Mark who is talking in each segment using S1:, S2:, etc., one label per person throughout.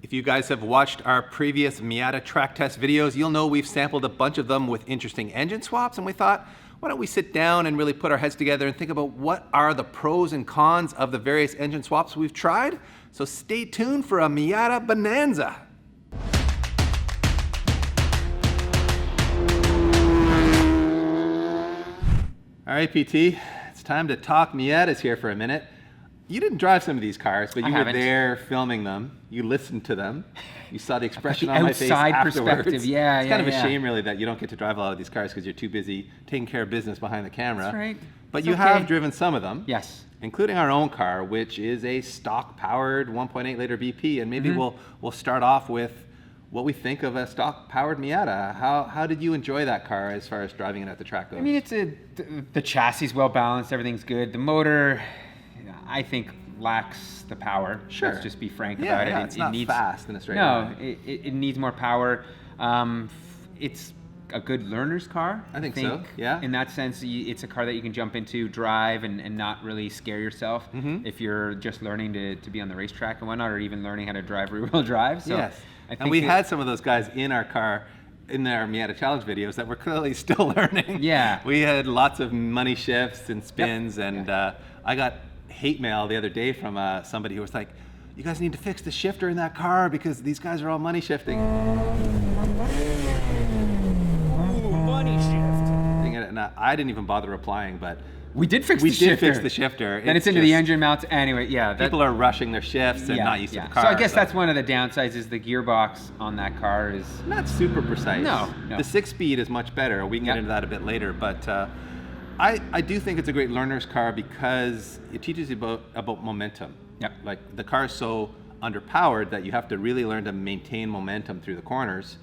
S1: If you guys have watched our previous Miata track test videos, you'll know we've sampled a bunch of them with interesting engine swaps, and we thought, why don't we sit down and really put our heads together and think about what are the pros and cons of the various engine swaps we've tried. So stay tuned for a Miata Bonanza. All right, PT, it's time to talk Miatas here for a minute. You didn't drive some of these cars, but you were there filming them. You listened to them. You saw the expression on my face afterwards.
S2: Perspective. Yeah,
S1: it's kind of a shame, really, that you don't get to drive a lot of these cars because you're too busy taking care of business behind the camera.
S2: That's right.
S1: But you have driven some of them.
S2: Yes.
S1: Including our own car, which is a stock-powered 1.8 liter BP. And maybe we'll start off with what we think of a stock-powered Miata. How did you enjoy that car as far as driving it at the track goes?
S2: I mean, the chassis is well balanced. Everything's good. The motor, I think, lacks the power.
S1: Sure.
S2: Let's just be frank about it.
S1: It's not fast in a straight line.
S2: No, it needs more power. It's a good learner's car.
S1: I think so, yeah.
S2: In that sense, it's a car that you can jump into, drive, and not really scare yourself if you're just learning to be on the racetrack and whatnot, or even learning how to drive rear-wheel drive. So
S1: yes. And we had some of those guys in our car in our Miata Challenge videos that were clearly still learning.
S2: Yeah.
S1: We had lots of money shifts and spins, and I got hate mail the other day from somebody who was like, you guys need to fix the shifter in that car because these guys are all money shifting.
S3: Ooh, money shift.
S1: And I didn't even bother replying, but
S2: we did fix the shifter.
S1: We did fix the shifter.
S2: Then it's into the engine mounts. Anyway, yeah.
S1: People are rushing their shifts and not used to the car.
S2: So I guess that's one of the downsides is the gearbox on that car is
S1: not super precise.
S2: No.
S1: The 6-speed is much better. We can get into that a bit later, but I do think it's a great learner's car because it teaches you about momentum.
S2: Yep.
S1: Like the car is so underpowered that you have to really learn to maintain momentum through the corners.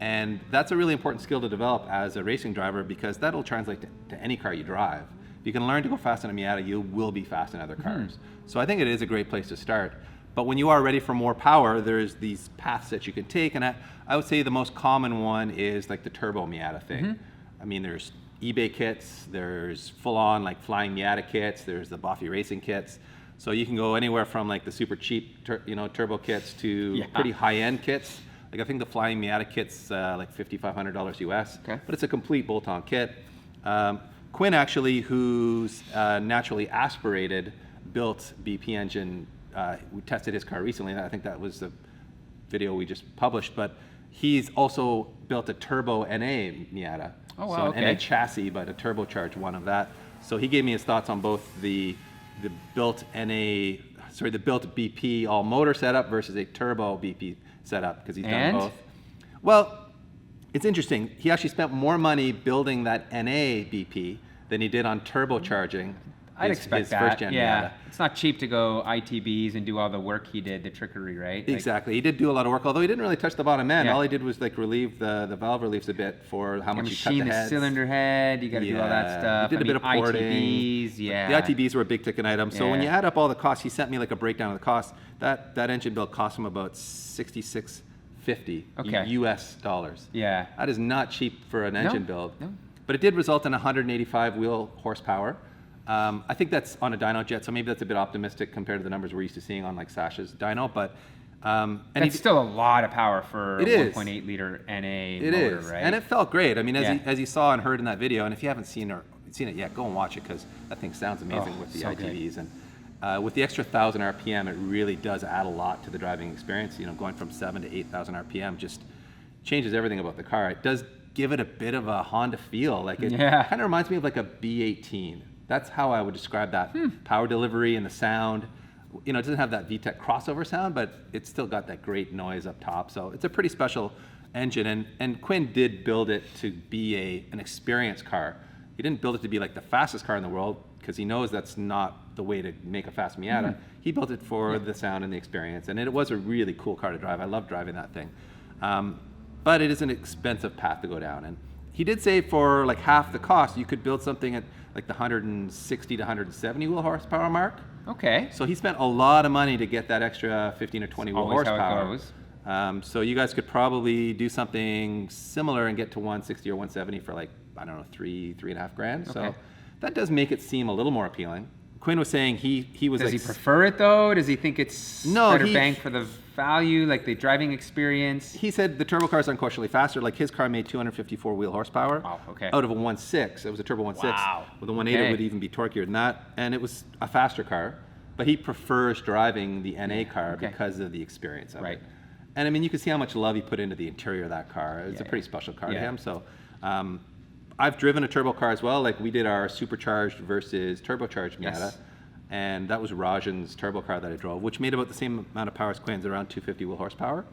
S1: And that's a really important skill to develop as a racing driver because that'll translate to any car you drive. If you can learn to go fast in a Miata, you will be fast in other cars. So I think it is a great place to start. But when you are ready for more power, there's these paths that you can take. And I would say the most common one is like the turbo Miata thing. I mean, there's eBay kits, there's full-on like flying Miata kits, there's the Boffy racing kits. So you can go anywhere from like the super cheap turbo kits to pretty high-end kits. Like I think the flying Miata kit's like $5,500 US, but it's a complete bolt-on kit. Quinn actually, who's naturally aspirated, built BP engine. We tested his car recently, and I think that was the video we just published, but he's also built a turbo NA Miata.
S2: Oh, wow,
S1: so an NA chassis, but a turbocharged one of that. So he gave me his thoughts on both the built BP all motor setup versus a turbo BP setup, because he's done both. Well, it's interesting. He actually spent more money building that NA BP than he did on turbocharging
S2: I'd expect
S1: his
S2: that.
S1: first-gen Miata.
S2: It's not cheap to go ITBs and do all the work he did, the trickery, right?
S1: Exactly. He did do a lot of work, although he didn't really touch the bottom end. All he did was like relieve the valve reliefs a bit for how much you cut the heads.
S2: Machine the cylinder head. You got to do all that stuff.
S1: He did a bit of porting.
S2: ITBs,
S1: The ITBs were a big ticket item. So when you add up all the costs, he sent me like a breakdown of the costs. That engine build cost him about $66.50 US dollars.
S2: Yeah.
S1: That is not cheap for an engine build.
S2: No.
S1: But it did result in 185 wheel horsepower. I think that's on a dyno jet, so maybe that's a bit optimistic compared to the numbers we're used to seeing on like Sasha's dyno. But
S2: and it's still a lot of power for a 1.8 liter NA motor, right?
S1: And it felt great. I mean, as you saw and heard in that video, and if you haven't seen it yet, go and watch it because that thing sounds amazing with the ITVs. Good. And with the extra 1,000 RPM, it really does add a lot to the driving experience. You know, going from 7,000 to 8,000 RPM just changes everything about the car. It does give it a bit of a Honda feel. Like it kind of reminds me of like a B18. That's how I would describe that power delivery and the sound. You know, it doesn't have that VTEC crossover sound, but it's still got that great noise up top. So it's a pretty special engine. And Quinn did build it to be an experience car. He didn't build it to be like the fastest car in the world because he knows that's not the way to make a fast Miata. He built it for the sound and the experience. And it was a really cool car to drive. I love driving that thing. But it is an expensive path to go down. And he did say for like half the cost, you could build something at like the 160 to 170 wheel horsepower mark.
S2: Okay.
S1: So he spent a lot of money to get that extra 15 or 20 wheel horsepower.
S2: How it goes.
S1: So you guys could probably do something similar and get to 160 or 170 for like, I don't know, $3.5 grand. So that does make it seem a little more appealing. Quinn was saying he was
S2: Does
S1: like,
S2: he prefer it though? Does he think it's
S1: No,
S2: better
S1: he-
S2: bang for the value, like the driving experience?
S1: he said the turbo cars are unquestionably faster. Like his car made 254 wheel horsepower
S2: Oh, okay.
S1: out of a 1.6. It was a turbo 1.6.
S2: Wow.
S1: With a 1.8
S2: Okay.
S1: it would even be torquier than that, and it was a faster car. But he prefers driving the NA car
S2: okay.
S1: because of the experience of
S2: Right.
S1: it. And I mean, you can see how much love he put into the interior of that car. It's
S2: Yeah,
S1: a pretty
S2: yeah.
S1: special car to
S2: Yeah.
S1: him. So I've driven a turbo car as well. Like we did our supercharged versus turbocharged Miata.
S2: Yes.
S1: And that was Rajan's turbo car that I drove, which made about the same amount of power as Quinn's, around 250 wheel horsepower.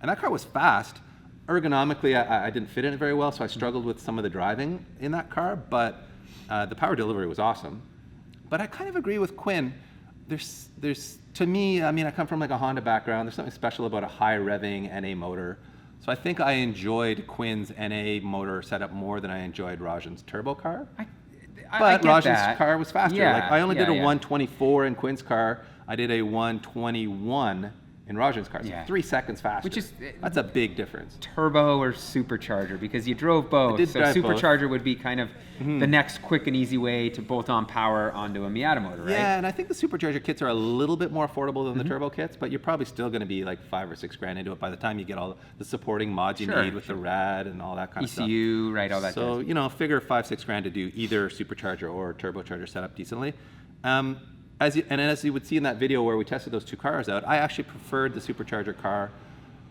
S1: And that car was fast. Ergonomically, I didn't fit in it very well, so I struggled with some of the driving in that car, but the power delivery was awesome. But I kind of agree with Quinn. There's to me, I mean, I come from like a Honda background. There's something special about a high revving NA motor. So I think I enjoyed Quinn's NA motor setup more than I enjoyed Rajan's turbo car.
S2: I
S1: But
S2: get
S1: Rajan's
S2: that.
S1: car was faster.
S2: Yeah,
S1: Like I only did a
S2: yeah.
S1: 124 in Quinn's car. I did a 121 in Rajan's car. So
S2: Yeah.
S1: 3 seconds faster.
S2: Which is-
S1: that's a big difference.
S2: Turbo or supercharger, because you drove both.
S1: did
S2: So
S1: drive both.
S2: supercharger would be kind of the next quick and easy way to bolt on power onto a Miata motor, right?
S1: Yeah, and I think the supercharger kits are a little bit more affordable than the turbo kits, but you're probably still going to be like $5 or $6 grand into it by the time you get all the supporting mods you
S2: Sure,
S1: need with the rad and all that kind of stuff.
S2: ECU, right? All that.
S1: So
S2: jazz.
S1: you know, figure $5-6 grand to do either supercharger or turbocharger setup decently. As you would see in that video where we tested those two cars out, I actually preferred the supercharger car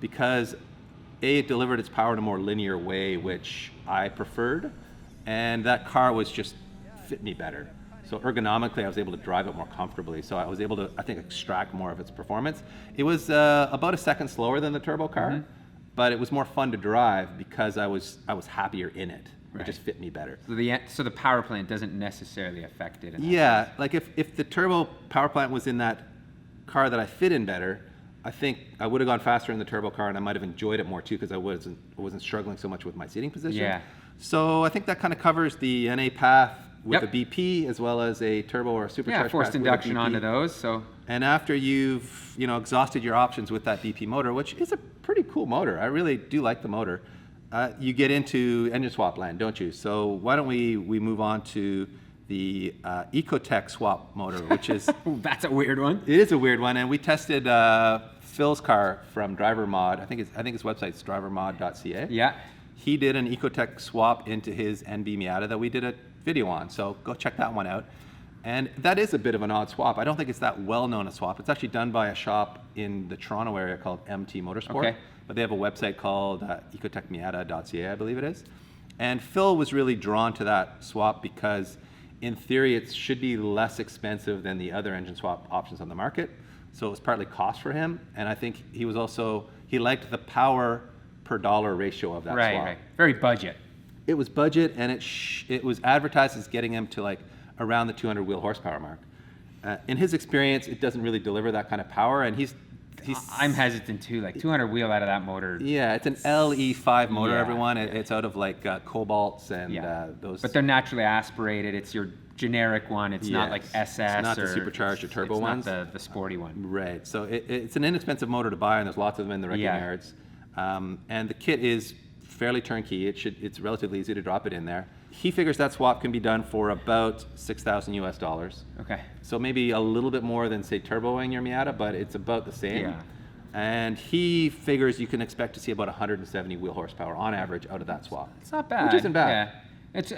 S1: because it delivered its power in a more linear way, which I preferred, and that car was just fit me better. So ergonomically, I was able to drive it more comfortably. So I was able to, I think, extract more of its performance. It was about a second slower than the turbo car, but it was more fun to drive because I was happier in it. It just fit me better.
S2: So the power plant doesn't necessarily affect it. In that
S1: Yeah,
S2: sense.
S1: like if the turbo power plant was in that car that I fit in better, I think I would have gone faster in the turbo car, and I might have enjoyed it more too because I wasn't struggling so much with my seating position.
S2: Yeah.
S1: So I think that kind of covers the NA path with
S2: Yep.
S1: a BP as well as a turbo or a supercharged
S2: Yeah,
S1: path
S2: forced
S1: with a
S2: induction
S1: BP.
S2: onto those. So
S1: And after you've exhausted your options with that BP motor, which is a pretty cool motor, I really do like the motor. You get into engine swap land, don't you? So why don't we move on to the Ecotec swap motor, which is
S2: that's a weird one.
S1: it is a weird one, and we tested Phil's car from Driver Mod. I think his website's drivermod.ca.
S2: Yeah.
S1: He did an Ecotec swap into his NB Miata that we did a video on, so go check that one out. And that is a bit of an odd swap. I don't think it's that well-known a swap. It's actually done by a shop in the Toronto area called MT Motorsport,
S2: Okay.
S1: but they have a website called ecotecmiata.ca, I believe it is. And Phil was really drawn to that swap because in theory it should be less expensive than the other engine swap options on the market. So it was partly cost for him, and I think he liked the power per dollar ratio of that
S2: Right,
S1: swap.
S2: right. Very budget.
S1: It was budget, and it was advertised as getting him to like around the 200 wheel horsepower mark. In his experience, it doesn't really deliver that kind of power, and he's
S2: I'm hesitant too. Like 200 wheel out of that motor.
S1: yeah, it's an LE5 motor,
S2: Yeah,
S1: everyone. It's out of like Cobalts and
S2: Yeah.
S1: those.
S2: But they're naturally aspirated. It's your generic one. It's not like
S1: Yes.
S2: SS.
S1: It's not the
S2: or
S1: supercharged or turbo
S2: it's
S1: ones.
S2: not the sporty one.
S1: Right. So it's an inexpensive motor to buy, and there's lots of them in the wrecking
S2: Yeah.
S1: yards. And the kit is fairly turnkey. It's relatively easy to drop it in there. He figures that swap can be done for about $6,000 US.
S2: Okay.
S1: So maybe a little bit more than say turboing your Miata, but it's about the same.
S2: Yeah.
S1: And he figures you can expect to see about 170 wheel horsepower on average out of that swap.
S2: It's not bad.
S1: Which isn't bad.
S2: Yeah. It's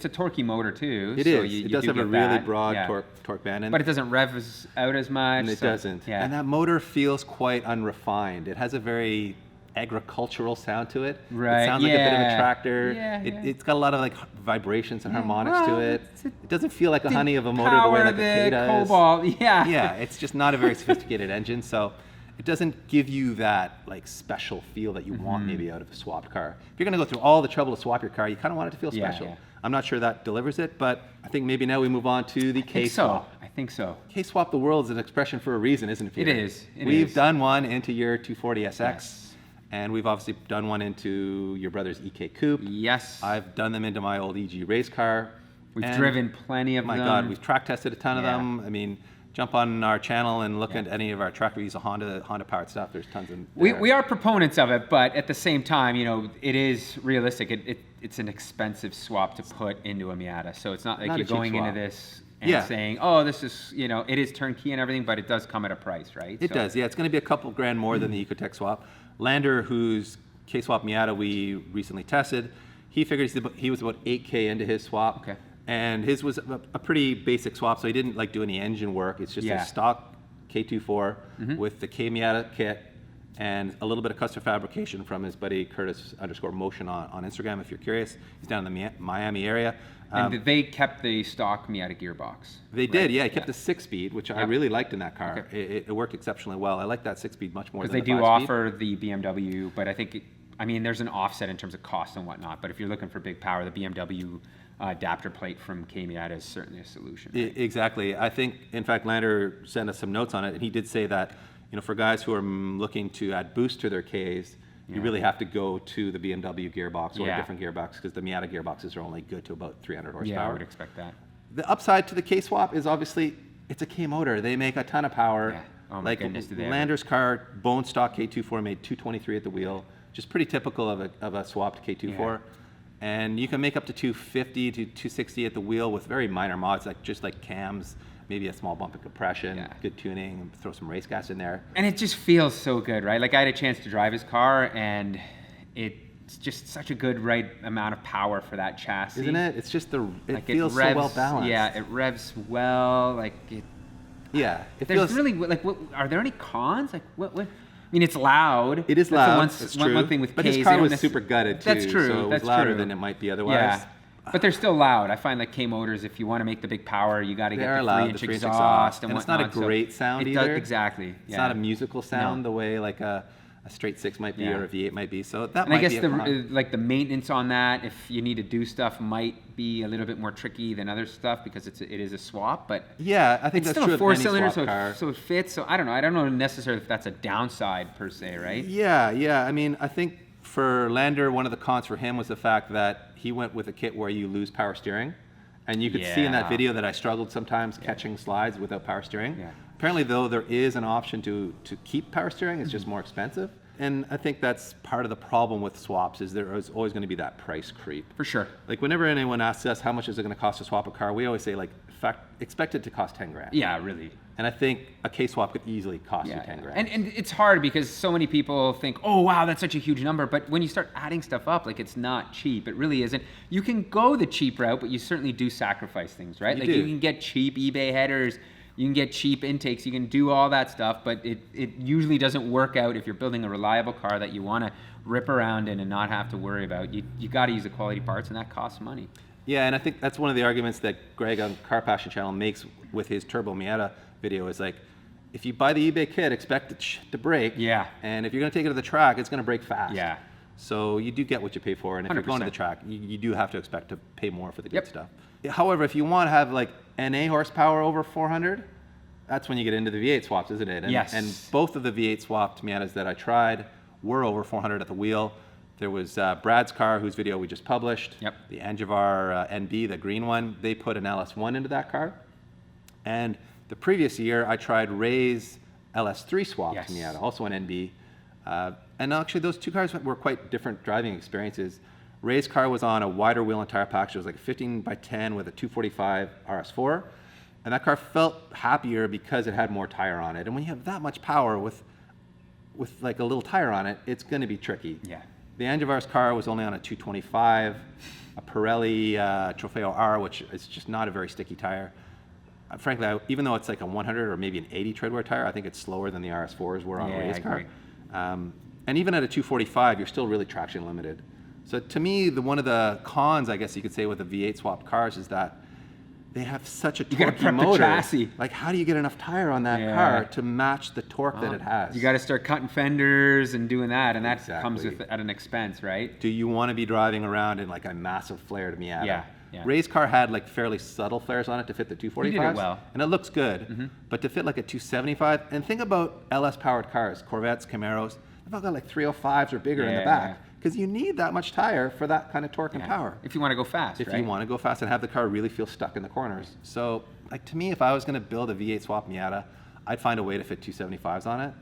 S2: a torquey motor too.
S1: It
S2: so
S1: is.
S2: You
S1: It does
S2: do
S1: have a
S2: get
S1: really
S2: that.
S1: broad
S2: Yeah.
S1: torque band.
S2: But it doesn't rev out as much.
S1: And it
S2: so-
S1: doesn't.
S2: Yeah.
S1: And that motor feels quite unrefined. It has a very agricultural sound to it.
S2: Right,
S1: It sounds like a bit of a
S2: yeah.
S1: tractor.
S2: Yeah, yeah.
S1: It's got a lot of like vibrations and harmonics
S2: Well,
S1: to it.
S2: it's a-
S1: It doesn't feel like a
S2: The
S1: honey of a motor the way
S2: power,
S1: like a K
S2: the
S1: does.
S2: Cobalt. Yeah.
S1: Yeah, it's just not a very sophisticated engine, so it doesn't give you that like special feel that you
S2: Mm-hmm.
S1: want maybe out of a swapped car. If you're gonna go through all the trouble to swap your car, you kind of want it to feel
S2: Yeah,
S1: special.
S2: yeah.
S1: I'm not sure that delivers it, but I think maybe now we move on to the K swap.
S2: I think so.
S1: K-swap the world is an expression for a reason, isn't it, Peter?
S2: It is. It
S1: We've
S2: is.
S1: done one into your 240SX,
S2: Yes.
S1: and we've obviously done one into your brother's EK Coupe.
S2: Yes.
S1: I've done them into my old EG race car.
S2: We've
S1: and
S2: driven plenty of
S1: my
S2: them.
S1: God, we've track tested a ton of
S2: Yeah.
S1: them. I mean, jump on our channel and look at any of our track reviews of Honda powered stuff. There's tons of
S2: We are proponents of it, but at the same time, it is realistic. It's an expensive swap to put into a Miata, so it's not like
S1: Not a
S2: you're
S1: cheap
S2: going into
S1: swap.
S2: this and
S1: Yeah.
S2: saying, oh, this is, you know, it is turnkey and everything, but it does come at a price, right?
S1: It does, yeah. It's going to be a couple grand more than the Ecotec swap. Lander, whose K-swap Miata we recently tested, he figured he was about 8K into his swap.
S2: Okay.
S1: And his was a pretty basic swap, so he didn't like do any engine work. It's just a stock K24 with the K Miata kit and a little bit of custom fabrication from his buddy Curtis_motion on Instagram if you're curious. He's down in the Miami area.
S2: And they kept the stock Miata gearbox.
S1: They did, yeah. He kept the 6-speed, which I
S2: Yep.
S1: really liked in that car.
S2: Okay.
S1: It worked exceptionally well. I like that 6-speed much more than
S2: Because
S1: the
S2: they do
S1: 5-speed.
S2: offer the BMW, but I think, I mean, there's an offset in terms of cost and whatnot, but if you're looking for big power, the BMW adapter plate from K Miata is certainly a solution. Right?
S1: Exactly. I think, in fact, Lander sent us some notes on it, and he did say that, you know, for guys who are looking to add boost to their Ks, you really have to go to the BMW gearbox or a different gearbox, because the Miata gearboxes are only good to about 300 horsepower.
S2: Yeah, I would expect that.
S1: The upside to the K-swap is obviously it's a K motor. They make a ton of power.
S2: Yeah. Oh my goodness, do they ever.
S1: Lander's car, bone stock K24 made 223 at the wheel, just pretty typical of a swapped K24.
S2: Yeah.
S1: And you can make up to 250 to 260 at the wheel with very minor mods, like just like cams, maybe a small bump of compression, good tuning, throw some race gas in there.
S2: And it just feels so good, right? Like I had a chance to drive his car, and it's just such a good right amount of power for that chassis.
S1: Isn't it? It's just it
S2: like
S1: feels
S2: it revs,
S1: so well balanced.
S2: Yeah, it revs well. Like it.
S1: Yeah, it
S2: There's
S1: feels
S2: really like, what are there any cons? Like what? I mean, it's loud.
S1: It is
S2: That's
S1: loud.
S2: That's
S1: true.
S2: one thing with
S1: but
S2: Ks,
S1: his car
S2: they don't
S1: was super gutted too.
S2: That's true.
S1: So it was
S2: That's
S1: louder
S2: true.
S1: than it might be otherwise.
S2: Yeah. But they're still loud. I find like K motors, if you want to make the big power, you got to get the 3-inch exhaust and
S1: it's not a
S2: whatnot, so
S1: great sound
S2: it
S1: either.
S2: does, exactly.
S1: It's not a musical sound the way like a straight 6 might be or a V8 might be. So that
S2: And
S1: might
S2: I guess
S1: be a con.
S2: like the maintenance on that, if you need to do stuff, might be a little bit more tricky than other stuff because it is a swap. But
S1: yeah, I think
S2: it's
S1: that's
S2: still
S1: true
S2: a
S1: of any
S2: 4-cylinder,
S1: swap car.
S2: so it fits. So I don't know. I don't know necessarily if that's a downside per se, right?
S1: Yeah. I mean, I think for Lander, one of the cons for him was the fact that he went with a kit where you lose power steering. And you could see in that video that I struggled sometimes catching slides without power steering.
S2: Yeah.
S1: Apparently, though, there is an option to keep power steering. It's just more expensive. And I think that's part of the problem with swaps is there is always going to be that price creep.
S2: For sure.
S1: Like whenever anyone asks us how much is it going to cost to swap a car, we always say like, in fact, expect it to cost 10 grand.
S2: Yeah, really.
S1: And I think a K-swap could easily cost you 10 grand.
S2: And it's hard because so many people think, oh, wow, that's such a huge number. But when you start adding stuff up, like it's not cheap. It really isn't. You can go the cheap route, but you certainly do sacrifice things, right? You can get cheap eBay headers. You can get cheap intakes. You can do all that stuff, but it usually doesn't work out if you're building a reliable car that you want to rip around in and not have to worry about. You got to use the quality parts, and that costs money.
S1: Yeah, and I think that's one of the arguments that Greg on Car Passion Channel makes with his Turbo Miata video is like, if you buy the eBay kit, expect it to break.
S2: Yeah.
S1: And if you're going to take it to the track, it's going to break fast.
S2: Yeah.
S1: So you do get what you pay for, and if you're going to the
S2: 100%.
S1: track, you do have to expect to pay more for the good stuff. However, if you want to have like NA horsepower over 400, that's when you get into the V8 swaps, isn't it? And,
S2: Yes.
S1: And both of the V8 swapped Miatas that I tried were over 400 at the wheel. There was Brad's car, whose video we just published.
S2: Yep.
S1: The Angivar NB, the green one. They put an LS1 into that car. And the previous year, I tried Ray's LS3 swap to Miata, also an NB. And actually, those two cars were quite different driving experiences. Ray's car was on a wider wheel and tire package. It was like a 15x10 with a 245 RS4. And that car felt happier because it had more tire on it. And when you have that much power with like a little tire on it, it's going to be tricky.
S2: Yeah.
S1: The Angivar's car was only on a 225, a Pirelli Trofeo R, which is just not a very sticky tire. Frankly, even though it's like a 100 or maybe an 80 treadwear tire, I think it's slower than the RS4s were on a race car. And even at a 245, you're still really traction limited. So to me, one of the cons, I guess you could say, with the V8 swapped cars is that they have such a torquey motor.
S2: Chassis.
S1: Like, how do you get enough tire on that car to match the torque that it has?
S2: You got to start cutting fenders and doing that, and that comes at an expense, right?
S1: Do you want to be driving around in like a massive flared Miata?
S2: Yeah.
S1: Ray's car had like fairly subtle flares on it to fit the 245s.
S2: He did it well.
S1: And it looks good. But to fit like a 275, and think about LS powered cars, Corvettes, Camaros, they've all got like 305s or bigger in the back. Because you need that much tire for that kind of torque and power.
S2: If you want to go fast,
S1: If you want to go fast and have the car really feel stuck in the corners. So, like to me, if I was going to build a V8 swap Miata, I'd find a way to fit 275s on it.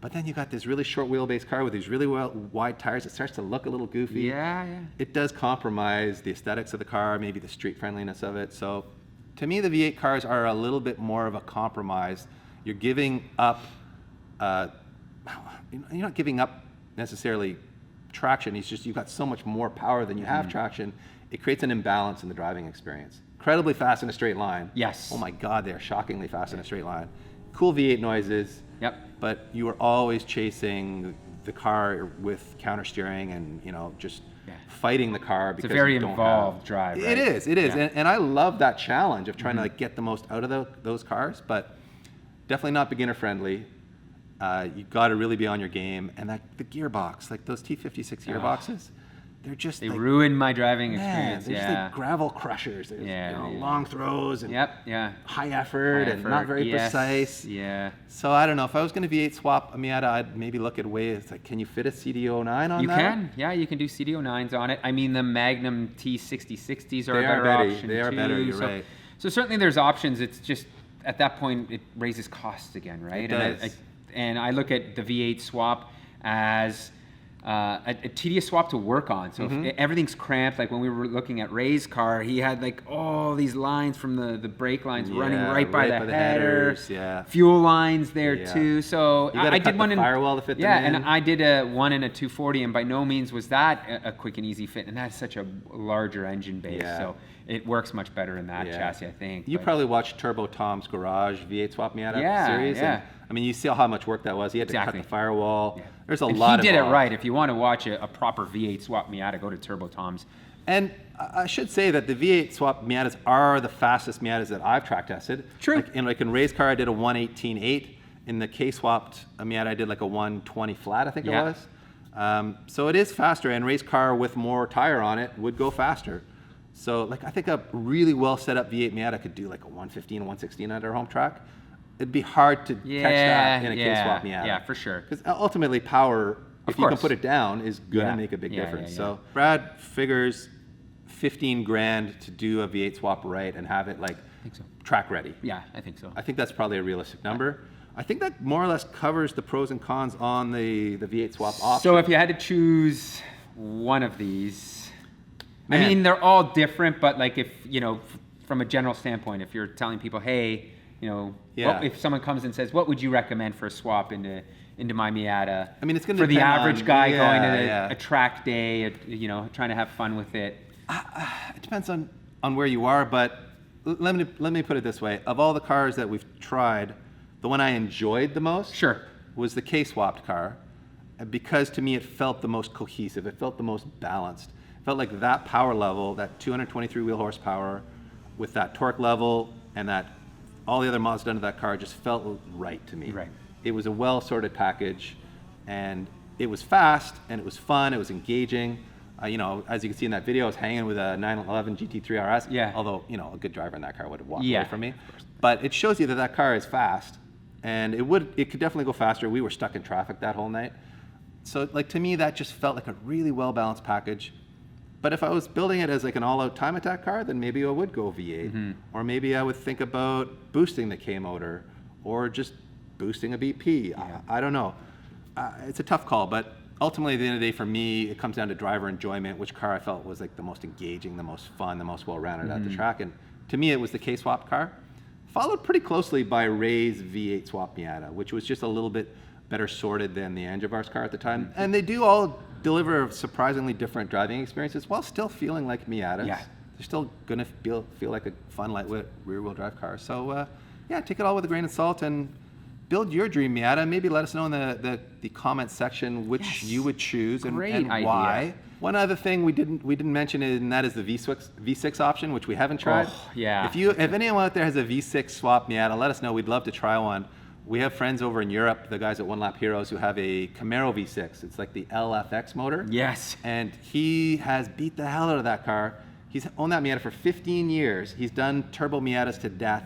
S1: But then you got this really short wheelbase car with these really wide tires. It starts to look a little goofy.
S2: Yeah.
S1: It does compromise the aesthetics of the car, maybe the street friendliness of it. So, to me, the V8 cars are a little bit more of a compromise. You're giving up, you're not giving up necessarily traction. It's just you've got so much more power than you have traction. It creates an imbalance in the driving experience. Incredibly fast in a straight line.
S2: Yes.
S1: Oh my God, they're shockingly fast in a straight line. Cool V8 noises.
S2: Yep.
S1: But you are always chasing the car with counter steering and just fighting the car because
S2: it's a very
S1: you don't
S2: involved drive. Right?
S1: It is.
S2: Yeah.
S1: And I love that challenge of trying to like get the most out of those cars, but definitely not beginner friendly. You got to really be on your game, and the gearbox, like those T56 gearboxes, they
S2: like, ruin my driving experience.
S1: They're just like gravel crushers. Long throws and high effort and not very precise.
S2: Yeah.
S1: So I don't know, if I was going to V8 swap a Miata, I'd maybe look at ways like, can you fit a CD09 on that?
S2: You can, yeah, you can do CD09s on it. I mean, the Magnum T6060s are a better option.
S1: They are better. You're right.
S2: So certainly there's options. It's just at that point it raises costs again, right?
S1: It does.
S2: And I look at the V8 swap as a tedious swap to work on. So if everything's cramped, like when we were looking at Ray's car, he had like all these lines from the brake lines running right by the headers, fuel lines there too. So
S1: I
S2: did one in
S1: firewall to fit them in.
S2: and I did one in a 240, and by no means was that a quick and easy fit. And that's such a larger engine base, so it works much better in that chassis, I think.
S1: You probably watched Turbo Tom's Garage V8 swap Miata series.
S2: Yeah.
S1: And, I mean, you see how much work that was. He had to cut the firewall. Yeah. There's a
S2: and
S1: lot.
S2: He did it right. If you want to watch a proper V8 swap Miata, go to Turbo Tom's.
S1: And I should say that the V8 swap Miatas are the fastest Miatas that I've track tested.
S2: True.
S1: Like in Ray's car, I did a 118.8. In the K-swapped Miata, I did like a 120 flat, I think it was. So it is faster, and Ray's car with more tire on it would go faster. So like I think a really well set up V8 Miata could do like a 115, 116 at our home track. It'd be hard to catch that in a K-swap Miata.
S2: Yeah, for sure.
S1: Because ultimately power, if you can put it down, is going to make a big difference. So Brad figures 15 grand to do a V8 swap right and have it like track ready.
S2: Yeah, I think so.
S1: I think that's probably a realistic number. I think that more or less covers the pros and cons on the V8 swap option.
S2: So if you had to choose one of these, I mean, they're all different, but like if, from a general standpoint, if you're telling people, hey, if someone comes and says, what would you recommend for a swap into my Miata?
S1: I mean, it's going to
S2: for the average guy going to
S1: a
S2: track day, trying to have fun with it.
S1: It depends on where you are, but let me put it this way: of all the cars that we've tried, the one I enjoyed the most was the K-swapped car, because to me it felt the most cohesive. It felt the most balanced. It felt like that power level, that 223 wheel horsepower, with that torque level and that all the other mods done to that car just felt right to me.
S2: Right.
S1: It was a well-sorted package, and it was fast, and it was fun, it was engaging. As you can see in that video, I was hanging with a 911 GT3 RS.
S2: Yeah.
S1: Although, a good driver in that car would have walked away from me. But it shows you that car is fast, and it could definitely go faster. We were stuck in traffic that whole night. So, to me, that just felt like a really well-balanced package. But if I was building it as like an all-out time attack car, then maybe I would go V8. Or maybe I would think about boosting the K motor, or just boosting a BP. I don't know. It's a tough call, but ultimately at the end of the day for me, it comes down to driver enjoyment, which car I felt was like the most engaging, the most fun, the most well-rounded at the track. And to me, it was the K-swap car, followed pretty closely by Ray's V8 swap Miata, which was just a little bit better sorted than the Angevars car at the time. And they do all deliver surprisingly different driving experiences while still feeling like Miatas. Yeah. They're still going to feel like a fun, lightweight, rear-wheel drive car. So, take it all with a grain of salt and build your dream Miata. Maybe let us know in the comment section which you would choose and why. One other thing we didn't mention, and that is the V6 option, which we haven't tried.
S2: Oh, yeah.
S1: If anyone out there has a V6 swap Miata, let us know. We'd love to try one. We have friends over in Europe, the guys at One Lap Heroes, who have a Camaro V6. It's like the LFX motor.
S2: Yes.
S1: And he has beat the hell out of that car. He's owned that Miata for 15 years. He's done turbo Miatas to death,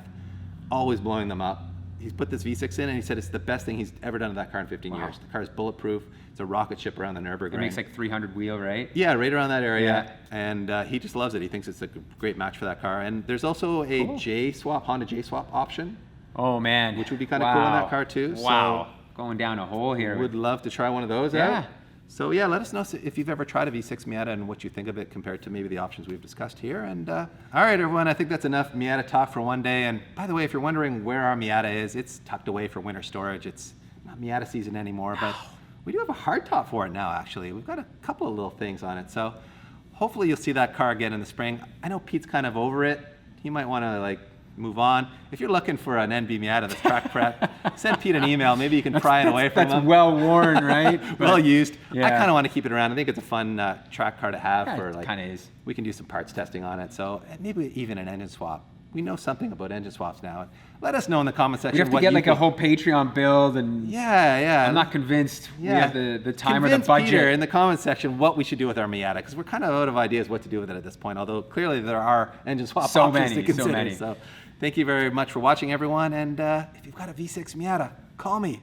S1: always blowing them up. He's put this V6 in, and he said it's the best thing he's ever done to that car in 15 years. The car is bulletproof. It's a rocket ship around the Nürburgring.
S2: It makes like 300 wheel, right?
S1: Yeah, right around that area. Yeah. And he just loves it. He thinks it's a great match for that car. And there's also a Honda J-swap option.
S2: Oh, man.
S1: Which would be kind of cool in that car, too.
S2: Wow. So going down a hole here.
S1: Would love to try one of those out. So yeah, let us know if you've ever tried a V6 Miata and what you think of it compared to maybe the options we've discussed here. And all right, everyone, I think that's enough Miata talk for one day. And by the way, if you're wondering where our Miata is, it's tucked away for winter storage. It's not Miata season anymore, but we do have a hardtop for it now, actually. We've got a couple of little things on it. So hopefully you'll see that car again in the spring. I know Pete's kind of over it. He might want to like move on. If you're looking for an NB Miata that's track prep, send Pete an email. Maybe you can pry it away from him.
S2: That's well worn, right?
S1: Well used.
S2: Yeah.
S1: I kind of want to keep it around. I think it's a fun track car to have.
S2: Yeah,
S1: for
S2: it
S1: like,
S2: kind of is.
S1: We can do some parts testing on it. So maybe even an engine swap. We know something about engine swaps now. Let us know in the comment section.
S2: We have to
S1: what
S2: get
S1: you
S2: like
S1: think.
S2: a whole Patreon build, and
S1: yeah.
S2: I'm not convinced we have the time
S1: Convince
S2: or the budget.
S1: Peter in the comment section what we should do with our Miata, because we're kind of out of ideas what to do with it at this point. Although clearly there are engine swap options to consider.
S2: So many.
S1: So thank you very much for watching, everyone. And if you've got a V6 Miata, call me.